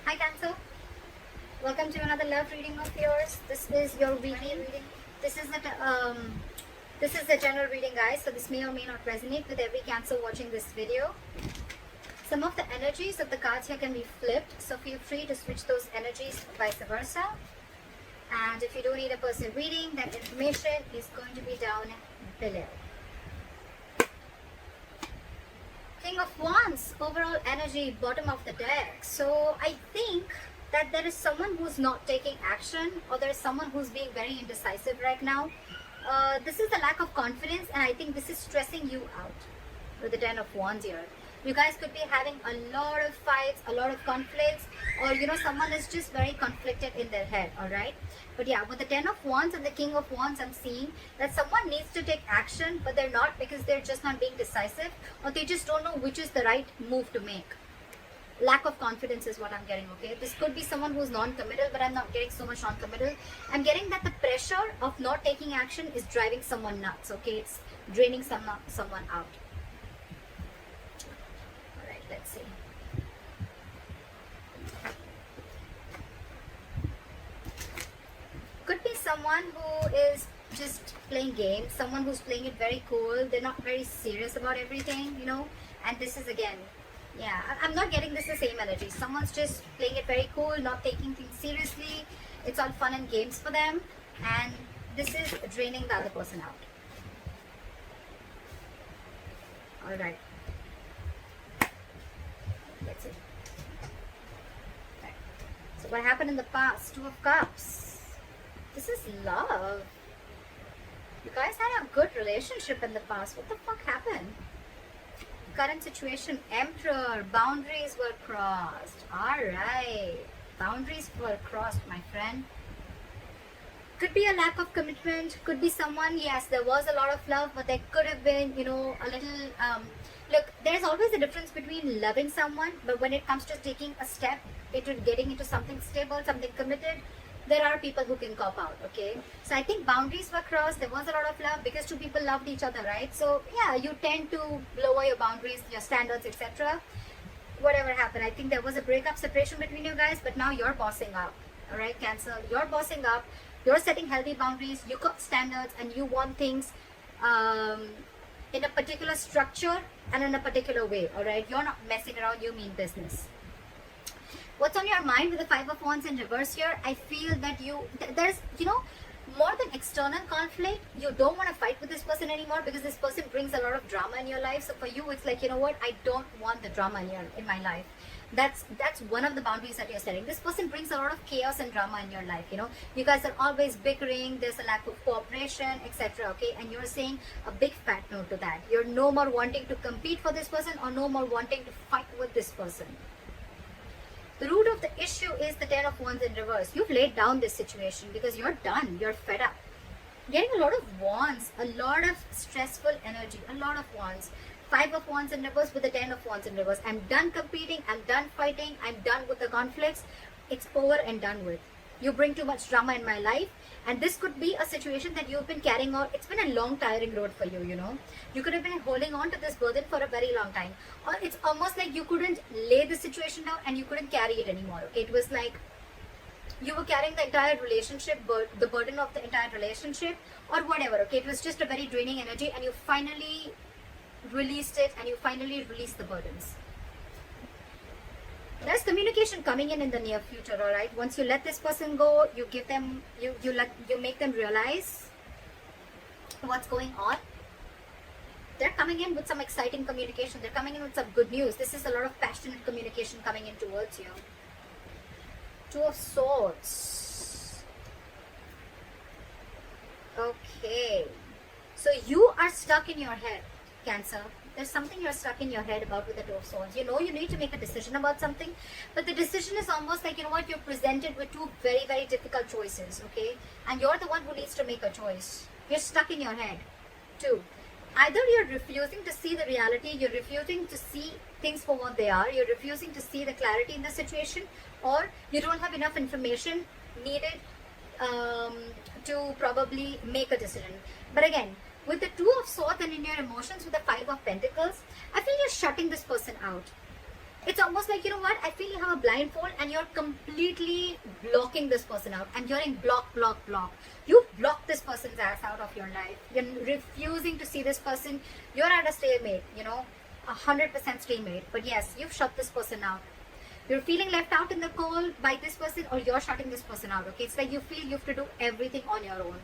Hi Cancer, welcome to another love reading of yours. This is your weekly reading. This is the general reading, guys. So this may or may not resonate with every Cancer watching this video. Some of the energies of the cards here can be flipped, so feel free to switch those energies, vice versa. And if you do need a personal reading, that information is going to be down below. King of Wands, overall energy, bottom of the deck. So I think that there is someone who's not taking action, or there is someone who's being very indecisive right now. This is a lack of confidence, and I think this is stressing you out with the Ten of Wands here. You guys could be having a lot of fights, a lot of conflicts, or someone is just very conflicted in their head, alright? But yeah, with the Ten of Wands and the King of Wands, I'm seeing that someone needs to take action, but they're not, because they're just not being decisive, or they just don't know which is the right move to make. Lack of confidence is what I'm getting, okay? This could be someone who's non-committal, but I'm not getting so much non-committal. I'm getting that the pressure of not taking action is driving someone nuts, okay? It's draining someone out. Alright, let's see. Could be someone who is just playing games, someone who's playing it very cool. They're not very serious about everything, and this is again, yeah, I'm not getting this the same energy. Someone's just playing it very cool, not taking things seriously. It's all fun and games for them, and this is draining the other person out. Alright, let's see. Right. So what happened in the past? Two of Cups. This is love. You guys had a good relationship in the past. What the fuck happened? Current situation, Emperor. Boundaries were crossed. Alright. Boundaries were crossed, my friend. Could be a lack of commitment. Could be someone, yes, there was a lot of love, but there could have been, a little... Look, there's always a difference between loving someone, but when it comes to taking a step into getting into something stable, something committed, there are people who can cop out, okay? So I think boundaries were crossed. There was a lot of love because two people loved each other, right? So yeah, you tend to lower your boundaries, your standards, etc. Whatever happened, I think there was a breakup, separation between you guys, but now you're bossing up, all right, Cancer? You're bossing up. You're setting healthy boundaries. You got standards, and you want things in a particular structure and in a particular way, all right? You're not messing around. You mean business. What's on your mind with the Five of Wands in reverse here? I feel that there's, more than external conflict, you don't want to fight with this person anymore because this person brings a lot of drama in your life. So for you, it's like, what? I don't want the drama in my life. That's one of the boundaries that you're setting. This person brings a lot of chaos and drama in your life, You guys are always bickering. There's a lack of cooperation, etc. Okay? And you're saying a big fat no to that. You're no more wanting to compete for this person or no more wanting to fight with this person. The root of the issue is the Ten of Wands in reverse. You've laid down this situation because you're done. You're fed up. Getting a lot of wands, a lot of stressful energy, a lot of wands. Five of Wands in reverse with the Ten of Wands in reverse. I'm done competing. I'm done fighting. I'm done with the conflicts. It's over and done with. You bring too much drama in my life. And this could be a situation that you've been carrying on. It's been a long, tiring road for you, You could have been holding on to this burden for a very long time. Or it's almost like you couldn't lay the situation down and you couldn't carry it anymore. Okay? It was like you were carrying the entire relationship, the burden of the entire relationship or whatever. Okay? It was just a very draining energy and you finally released it and you finally released the burdens. There's communication coming in the near future, all right? Once you let this person go, you give them, you make them realize what's going on. They're coming in with some exciting communication. They're coming in with some good news. This is a lot of passionate communication coming in towards you. Two of Swords. Okay. So you are stuck in your head, Cancer. There's something you're stuck in your head about with the Two of Swords. You need to make a decision about something, but the decision is almost like, you're presented with two very, very difficult choices, okay? And you're the one who needs to make a choice. You're stuck in your head. Two, either you're refusing to see the reality, you're refusing to see things for what they are, you're refusing to see the clarity in the situation, or you don't have enough information needed to probably make a decision. But again, with the Two of Swords and in your emotions with the Five of Pentacles, I feel you're shutting this person out. It's almost like, you know what, I feel you have a blindfold and you're completely blocking this person out, and you're in block, block, block. You block this person's ass out of your life. You're refusing to see this person. You're at a stalemate, 100% stalemate. But yes, you've shut this person out. You're feeling left out in the cold by this person, or you're shutting this person out, okay? It's like you feel you have to do everything on your own.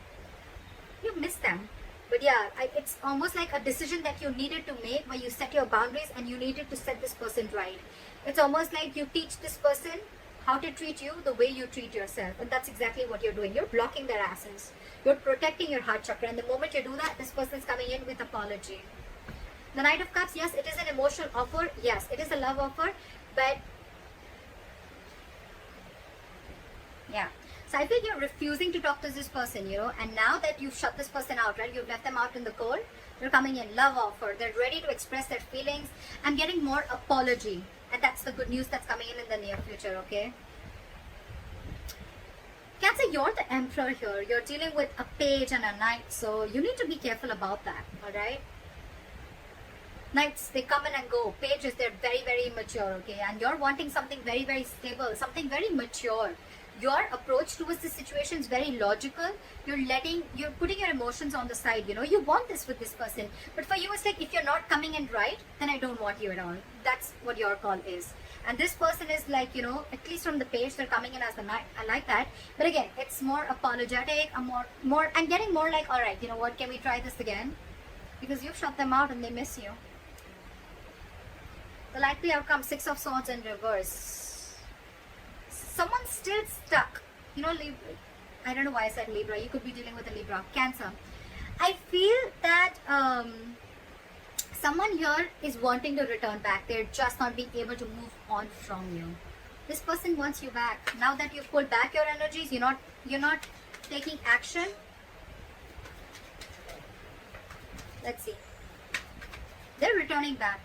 You miss them. But yeah, it's almost like a decision that you needed to make, where you set your boundaries and you needed to set this person right. It's almost like you teach this person how to treat you the way you treat yourself. And that's exactly what you're doing. You're blocking their asses. You're protecting your heart chakra. And the moment you do that, this person's coming in with apology. The Knight of Cups, yes, it is an emotional offer. Yes, it is a love offer. But yeah. So I feel you're refusing to talk to this person, and now that you've shut this person out, right? You've left them out in the cold. They're coming in, love offer. They're ready to express their feelings. I'm getting more apology. And that's the good news that's coming in the near future, okay? Cancer, you're the Emperor here. You're dealing with a page and a knight. So you need to be careful about that, alright? Knights, they come in and go. Pages, they're very, very immature, okay? And you're wanting something very, very stable, something very mature. Your approach towards the situation is very logical. You're putting your emotions on the side, you want this with this person. But for you, it's like, if you're not coming in right, then I don't want you at all. That's what your call is. And this person is like, at least from the page, they're coming in as the knight. I like that. But again, it's more apologetic. I'm getting more like, all right, you know what, can we try this again? Because you've shut them out and they miss you. The likely outcome, 6 of Swords in reverse. Someone's still stuck. Libra. I don't know why I said Libra. You could be dealing with a Libra. Cancer. I feel that someone here is wanting to return back. They're just not being able to move on from you. This person wants you back. Now that you've pulled back your energies, you're not taking action. Let's see. They're returning back.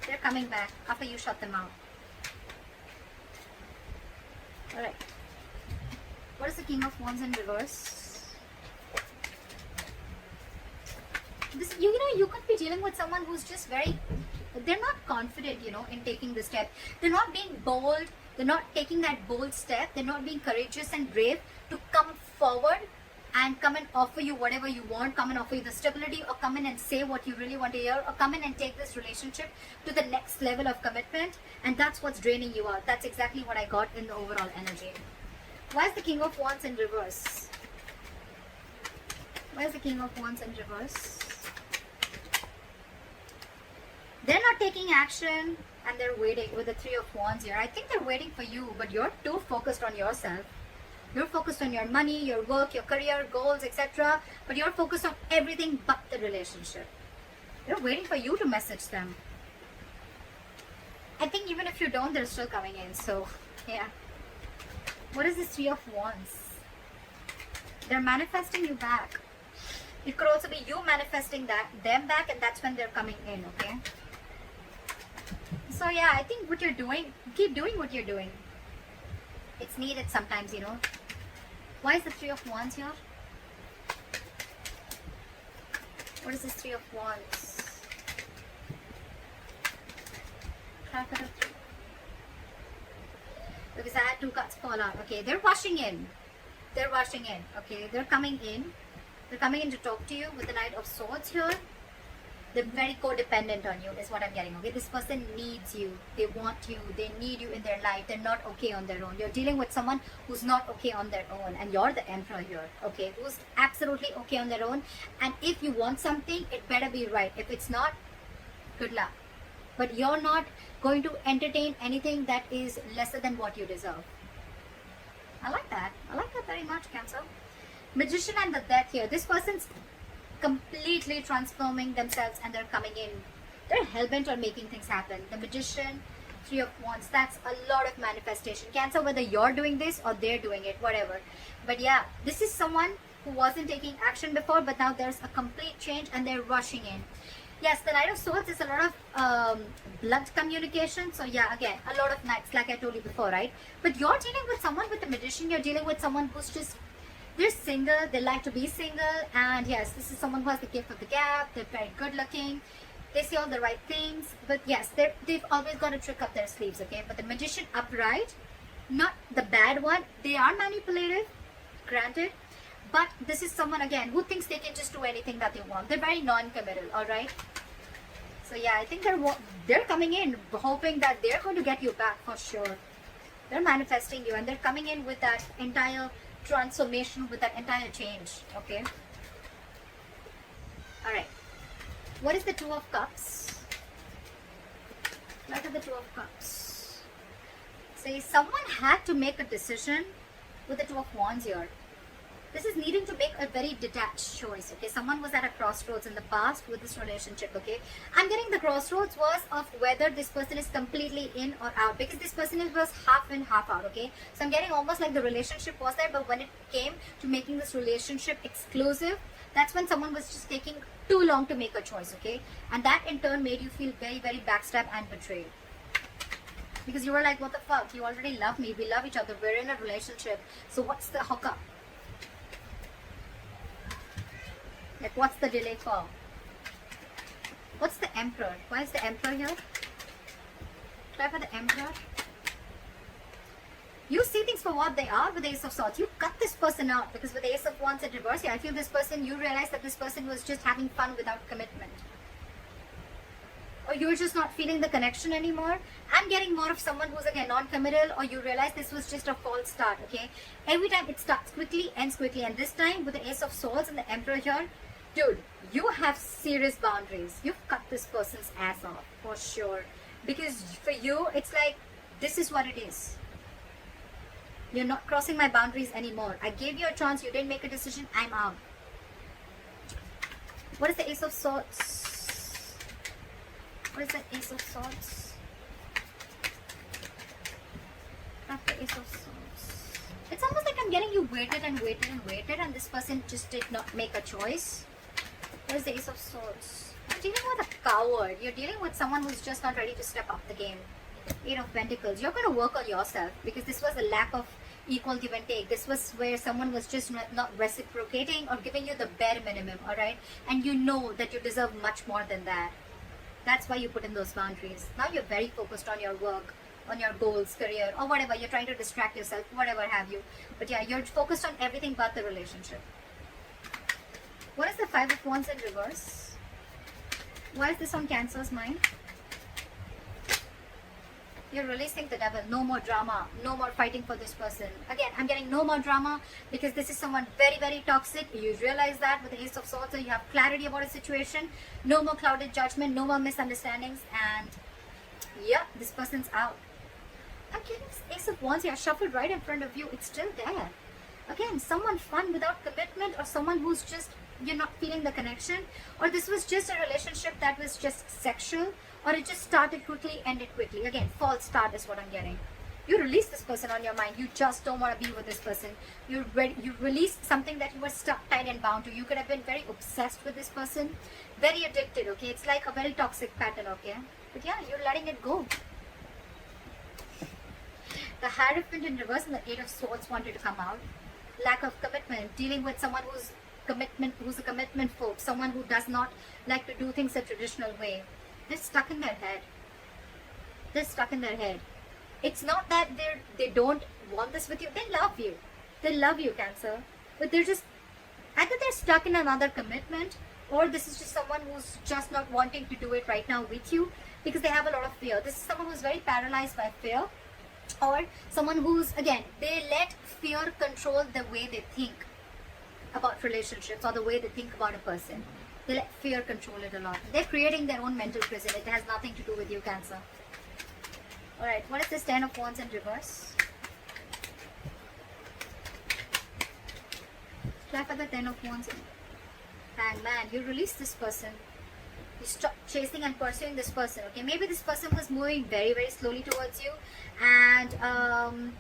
They're coming back after you shut them out. Alright. What is the King of Wands in reverse? This, you could be dealing with someone who's just they're not confident, in taking the step. They're not being bold. They're not taking that bold step. They're not being courageous and brave to come forward and come and offer you whatever you want, come and offer you the stability, or come in and say what you really want to hear, or come in and take this relationship to the next level of commitment. And that's what's draining you out. That's exactly what I got in the overall energy. Why is the King of Wands in reverse? Why is the King of Wands in reverse? They're not taking action and they're waiting with the Three of Wands here. I think they're waiting for you, but you're too focused on yourself. You're focused on your money, your work, your career, goals, etc. But you're focused on everything but the relationship. They're waiting for you to message them. I think even if you don't, they're still coming in. So, yeah. What is this Three of Wands? They're manifesting you back. It could also be you manifesting them back, and that's when they're coming in, okay? So, yeah, I think what you're doing, keep doing what you're doing. It's needed sometimes, Why is the Three of Wands here? What is this Three of Wands? Because I had 2 cards fall out. Okay, they're rushing in. They're rushing in. Okay, they're coming in. They're coming in to talk to you with the Knight of Swords here. They're very codependent on you is what I'm getting. Okay, this person needs you. They want you. They need you in their life. They're not okay on their own. You're dealing with someone who's not okay on their own, and you're the Emperor here. Okay, who's absolutely okay on their own. And if you want something, it better be right. If it's not, good luck. But you're not going to entertain anything that is lesser than what you deserve. I like that. I like that very much, Cancer. Magician and the Death here. This person's completely transforming themselves and they're coming in. They're hell-bent on making things happen. The Magician, Three of Wands, that's a lot of manifestation. Cancer, whether you're doing this or they're doing it, whatever. But yeah, this is someone who wasn't taking action before, but now there's a complete change and they're rushing in. Yes, the Knight of Swords is a lot of blood communication. So yeah, again, a lot of knights, like I told you before, right? But you're dealing with someone with a Magician. You're dealing with someone who's just, they're single. They like to be single. And yes, this is someone who has the gift of the gab. They're very good looking. They say all the right things, but yes, they've always got a trick up their sleeves, okay? But the Magician upright, not the bad one, they are manipulative, granted, but this is someone, again, who thinks they can just do anything that they want. They're very non-committal, all right? So yeah, I think they're coming in hoping that they're going to get you back for sure. They're manifesting you, and they're coming in with that entire transformation, with that entire change, okay? All right. What is the Two of Cups? What are the Two of Cups? Say someone had to make a decision with the Two of Wands here. This is needing to make a very detached choice, okay? Someone was at a crossroads in the past with this relationship, okay? I'm getting the crossroads was of whether this person is completely in or out, because this person was half in, half out, okay? So I'm getting almost like the relationship was there, but when it came to making this relationship exclusive, that's when someone was just taking too long to make a choice, okay? And that in turn made you feel very, very backstabbed and betrayed. Because you were like, what the fuck? You already love me. We love each other. We're in a relationship. So what's the hookup? Like, what's the delay for? What's the Emperor? Why is the Emperor here? Try for the Emperor. You see things for what they are with the Ace of Swords. You cut this person out, because with the Ace of Wands in reverse, yeah, I feel this person, you realize that this person was just having fun without commitment. Or you're just not feeling the connection anymore. I'm getting more of someone who's again non-committal, or you realize this was just a false start, okay? Every time it starts quickly, ends quickly. And this time with the Ace of Swords and the Emperor here, dude, you have serious boundaries. You've cut this person's ass off, for sure. Because for you, it's like, this is what it is. You're not crossing my boundaries anymore. I gave you a chance. You didn't make a decision. I'm out. What is the Ace of Swords? What is the Ace of Swords? That's the Ace of Swords. It's almost like I'm getting you waited and waited and waited, and this person just did not make a choice. What is the Ace of Swords? You're dealing with a coward. You're dealing with someone who's just not ready to step up the game. Eight of Pentacles. You're going to work on yourself, because this was a lack of equal give and take. This was where someone was just not reciprocating or giving you the bare minimum, all right? And you know that you deserve much more than that. That's why you put in those boundaries. Now you're very focused on your work, on your goals, career, or whatever. You're trying to distract yourself, whatever have you. But yeah, you're focused on everything but the relationship. What is the Five of Wands in reverse? Why is this on Cancer's mind? You're releasing the devil. No more drama. No more fighting for this person. Again, I'm getting no more drama, because this is someone very, very toxic. You realize that with the Ace of Swords, so you have clarity about a situation. No more clouded judgment. No more misunderstandings. And yeah, this person's out. I'm getting this Ace of Wands here shuffled right in front of you. It's still there. Again, someone fun without commitment, or someone who's just, you're not feeling the connection, or this was just a relationship that was just sexual, or it just started quickly, ended quickly. Again, false start is what I'm getting. You release this person on your mind. You just don't want to be with this person. You released something that you were stuck, tied and bound to. You could have been very obsessed with this person, very addicted, okay? It's like a very toxic pattern, okay? But yeah, you're letting it go. The Hierophant in reverse and the Eight of Swords wanted to come out. Lack of commitment, dealing with someone who's a commitment folk, someone who does not like to do things a traditional way. They're stuck in their head. They're stuck in their head. It's not that they don't want this with you. They love you. They love you, Cancer. But they're just, either they're stuck in another commitment, or this is just someone who's just not wanting to do it right now with you, because they have a lot of fear. This is someone who's very paralyzed by fear, or someone who's, again, they let fear control the way they think about relationships, or the way they think about a person. They let fear control it a lot. They're creating their own mental prison. It has nothing to do with you, Cancer. Alright, what is this Ten of Wands in reverse? Try for the Ten of Wands in. And man, you release this person. You stop chasing and pursuing this person, okay? Maybe this person was moving very, very slowly towards you, and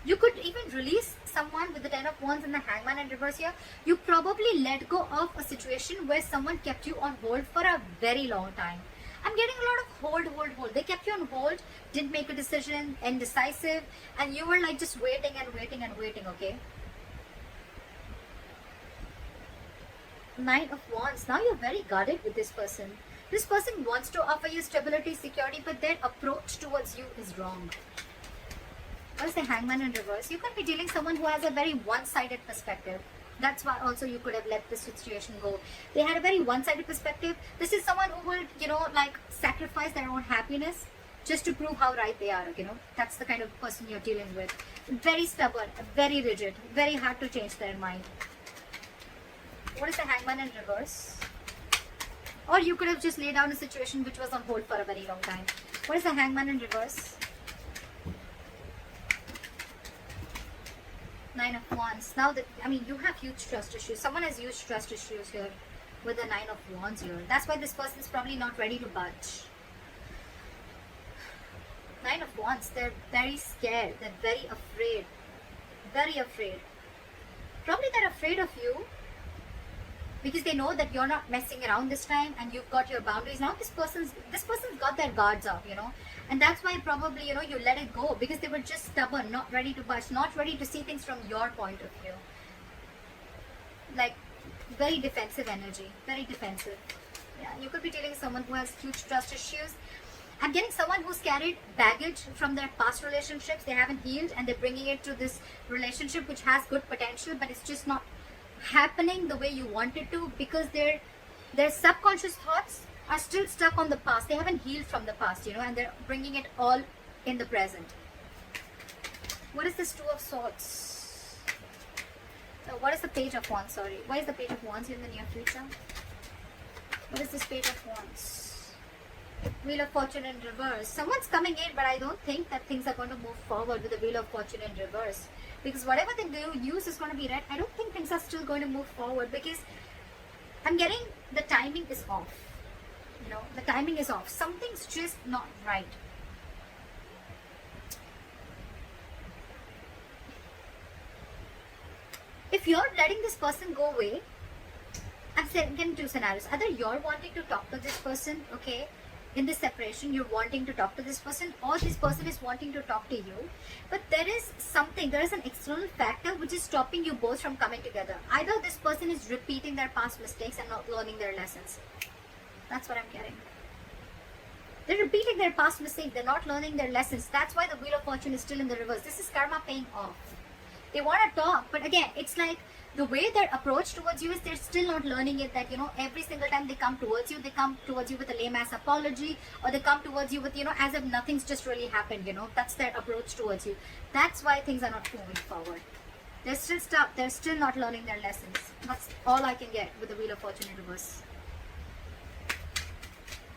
you could even release someone with the Ten of Wands and the Hangman in reverse here. You probably let go of a situation where someone kept you on hold for a very long time. I'm getting a lot of hold. They kept you on hold, didn't make a decision, indecisive, and you were like just waiting and waiting and waiting, okay? Nine of Wands. Now you're very guarded with this person. This person wants to offer you stability, security, but their approach towards you is wrong. What is the Hangman in reverse? You could be dealing with someone who has a very one-sided perspective. That's why also you could have let this situation go. They had a very one-sided perspective. This is someone who will, like sacrifice their own happiness just to prove how right they are, That's the kind of person you're dealing with. Very stubborn, very rigid, very hard to change their mind. What is the Hangman in reverse? Or you could have just laid down a situation which was on hold for a very long time. What is the Hangman in reverse? Nine of Wands. Now that, you have huge trust issues. Someone has huge trust issues here with the Nine of Wands here. That's why this person is probably not ready to budge. Nine of Wands. They're very scared. They're very afraid. Very afraid. Probably they're afraid of you because they know that you're not messing around this time and you've got your boundaries. Now this person's got their guards up, and that's why probably, you let it go because they were just stubborn, not ready to budge, not ready to see things from your point of view. Like, very defensive energy, very defensive. Yeah, you could be dealing with someone who has huge trust issues. I'm getting someone who's carried baggage from their past relationships. They haven't healed and they're bringing it to this relationship which has good potential, but it's just not happening the way you want it to because their subconscious thoughts are still stuck on the past. They haven't healed from the past, and they're bringing it all in the present. What is this Two of Swords? What is the Page of Wands? Sorry. Why is the Page of Wands in the near future? What is this Page of Wands? Wheel of Fortune in reverse. Someone's coming in, but I don't think that things are going to move forward with the Wheel of Fortune in reverse. Because whatever they do use is going to be red. I don't think things are still going to move forward because I'm getting the timing is off. The timing is off. Something's just not right. If you're letting this person go away, I'm getting two scenarios. Either you're wanting to talk to this person, okay, in this separation, you're wanting to talk to this person, or this person is wanting to talk to you. But there is an external factor which is stopping you both from coming together. Either this person is repeating their past mistakes and not learning their lessons. That's what I'm getting. They're repeating their past mistakes. They're not learning their lessons. That's why the Wheel of Fortune is still in the reverse. This is karma paying off. They want to talk, but again, it's like the way their approach towards you is they're still not learning it that, every single time they come towards you with a lame-ass apology, or they come towards you with, as if nothing's just really happened, That's their approach towards you. That's why things are not moving forward. They're still stuck. They're still not learning their lessons. That's all I can get with the Wheel of Fortune in reverse.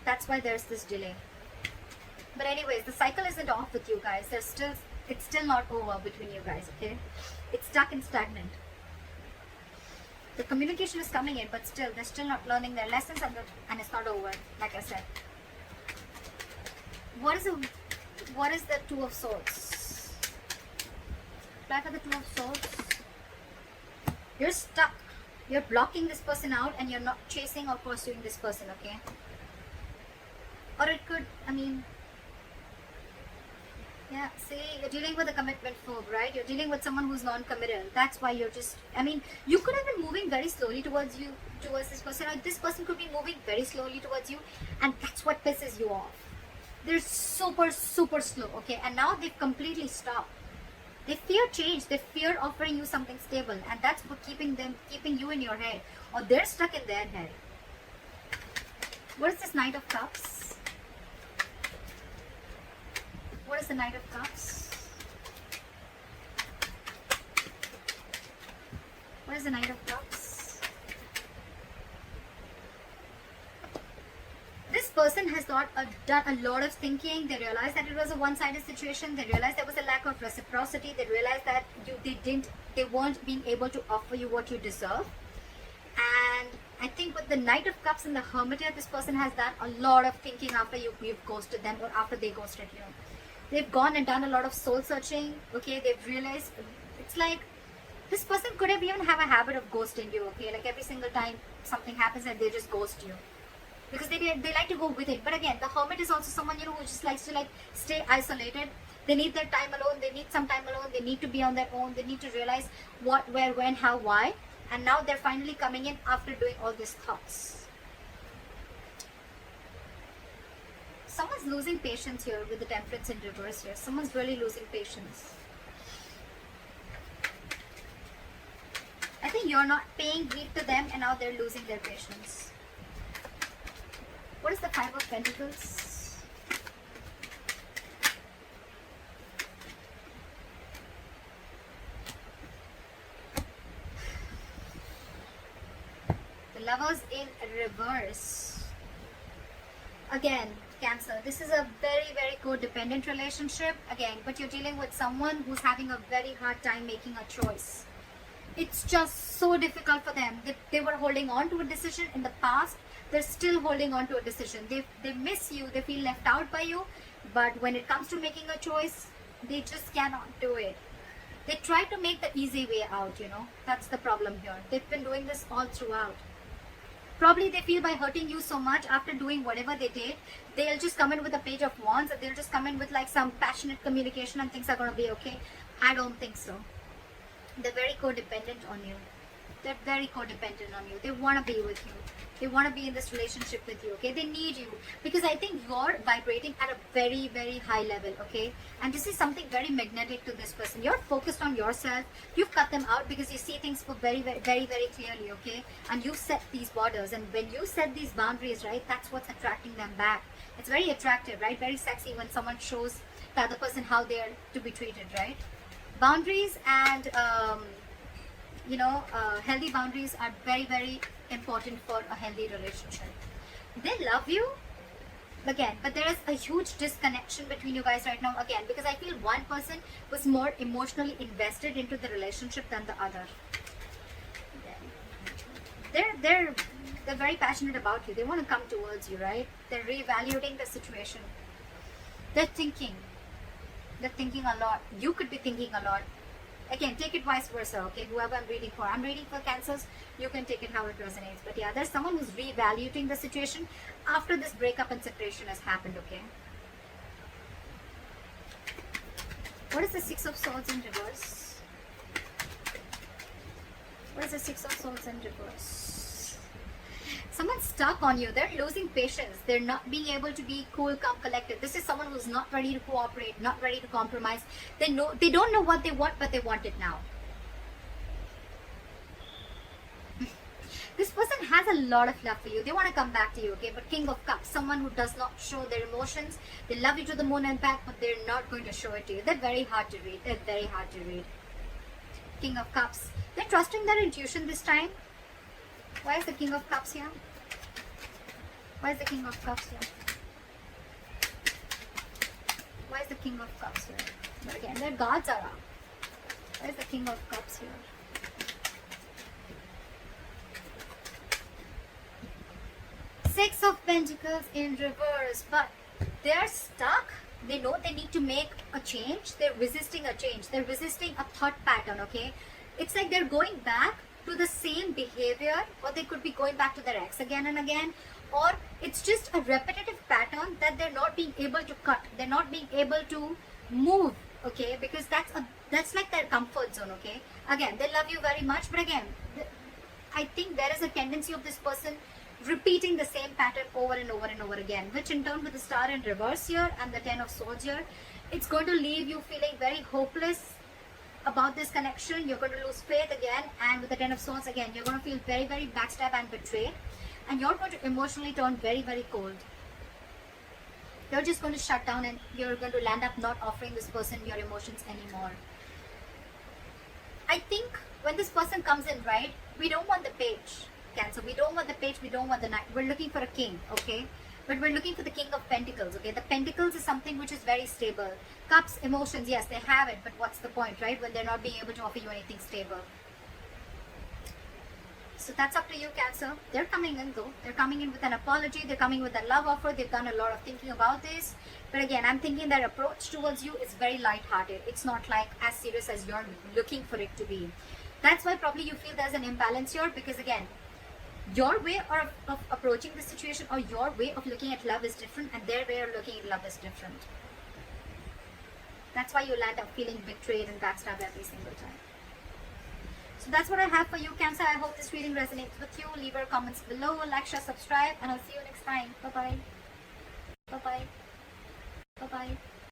That's why there's this delay. But anyways, the cycle isn't off with you guys. It's still not over between you guys, okay? It's stuck and stagnant. The communication is coming in, but still, they're still not learning their lessons and it's not over, like I said. What is the Two of Swords? Back at the Two of Swords. You're stuck. You're blocking this person out and you're not chasing or pursuing this person, okay? Or it could, yeah, see, you're dealing with a commitment phobe, right? You're dealing with someone who's non-committal. That's why you're just, you could have been moving very slowly towards this person, or this person could be moving very slowly towards you, and that's what pisses you off. They're super, super slow, okay? And now they've completely stopped. They fear change. They fear offering you something stable, and that's what keeping you in your head, or they're stuck in their head. What is this Knight of Cups? What is the Knight of Cups? What is the Knight of Cups? This person has done a lot of thinking. They realized that it was a one-sided situation. They realized there was a lack of reciprocity. They realized that they weren't being able to offer you what you deserve. And I think with the Knight of Cups and the Hermit here, this person has done a lot of thinking after you've ghosted them or after they ghosted you. They've gone and done a lot of soul searching, okay? They've realized, it's like, this person could have even have a habit of ghosting you, okay? Like every single time something happens and they just ghost you. Because they like to go with it. But again, the Hermit is also someone, who just likes to stay isolated. They need their time alone. They need some time alone. They need to be on their own. They need to realize what, where, when, how, why. And now they're finally coming in after doing all these thoughts. Someone's losing patience here with the Temperance in reverse here. Someone's really losing patience. I think you're not paying heed to them and now they're losing their patience. What is the Five of Pentacles? The Lovers in reverse. Again, Cancer, this is a very, very codependent relationship. Again, but you're dealing with someone who's having a very hard time making a choice. It's just so difficult for them. They were holding on to a decision in the past. They're still holding on to a decision. They miss you. They feel left out by you. But when it comes to making a choice, they just cannot do it. They try to make the easy way out, you know. That's the problem here. They've been doing this all throughout. Probably they feel by hurting you so much after doing whatever they did, they'll just come in with a Page of Wands and they'll just come in with like some passionate communication and things are going to be okay. I don't think so. They're very codependent on you. They're very codependent on you. They want to be with you. They want to be in this relationship with you, okay? They need you because I think you're vibrating at a very, very high level, okay? And this is something very magnetic to this person. You're focused on yourself. You've cut them out because you see things for very, very, very, very clearly, okay? And you set these borders. And when you set these boundaries, right, that's what's attracting them back. It's very attractive, right? Very sexy when someone shows the other person how they are to be treated, right? Boundaries and healthy boundaries are very, very important for a healthy relationship. They love you again, but there is a huge disconnection between you guys right now again, because I feel one person was more emotionally invested into the relationship than the other. They're very passionate about you. They want to come towards you, right? They're reevaluating the situation. They're thinking a lot. You could be thinking a lot. Again, take it vice versa, okay? Whoever I'm reading for. I'm reading for Cancers. You can take it how it resonates. But yeah, there's someone who's reevaluating the situation after this breakup and separation has happened, okay? What is the Six of Swords in reverse? What is the Six of Swords in reverse? Someone's stuck on you. They're losing patience. They're not being able to be cool, calm, collected. This is someone who's not ready to cooperate, not ready to compromise. They don't know what they want, but they want it now. This person has a lot of love for you. They want to come back to you, okay? But King of Cups, someone who does not show their emotions. They love you to the moon and back, but they're not going to show it to you. They're very hard to read. They're very hard to read. King of Cups. They're trusting their intuition this time. Why is the King of Cups here? Why is the King of Cups here? Why is the King of Cups here? But again, their guards are up. Why is the King of Cups here? Six of Pentacles in reverse. But they're stuck. They know they need to make a change. They're resisting a change. They're resisting a thought pattern, okay? It's like they're going back to the same behavior, or they could be going back to their ex again and again, or it's just a repetitive pattern that they're not being able to cut. They're not being able to move, okay? Because that's like their comfort zone, okay? Again, they love you very much, but again, I think there is a tendency of this person repeating the same pattern over and over and over again, which in turn with the Star in reverse here and the Ten of Swords here, it's going to leave you feeling very hopeless about this connection. You're going to lose faith again, and with the Ten of Swords again, you're going to feel very, very backstabbed and betrayed, and you're going to emotionally turn very, very cold. You're just going to shut down and you're going to land up not offering this person your emotions anymore. I think when this person comes in, right, we don't want the Page, Cancer. We don't want the Page, we don't want the Knight. We're looking for a King, okay? But we're looking for the King of Pentacles, okay? The Pentacles is something which is very stable. Cups, emotions, yes, they have it, but what's the point, right? When they're not being able to offer you anything stable. So that's up to you, Cancer. They're coming in though. They're coming in with an apology. They're coming with a love offer. They've done a lot of thinking about this. But again, I'm thinking their approach towards you is very light-hearted. It's not like as serious as you're looking for it to be. That's why probably you feel there's an imbalance here, because again, your way of approaching the situation or your way of looking at love is different, and their way of looking at love is different. That's why you land up feeling betrayed and backstabbed every single time. So that's what I have for you, Cancer. I hope this reading resonates with you. Leave your comments below, like, share, subscribe, and I'll see you next time. Bye-bye. Bye-bye.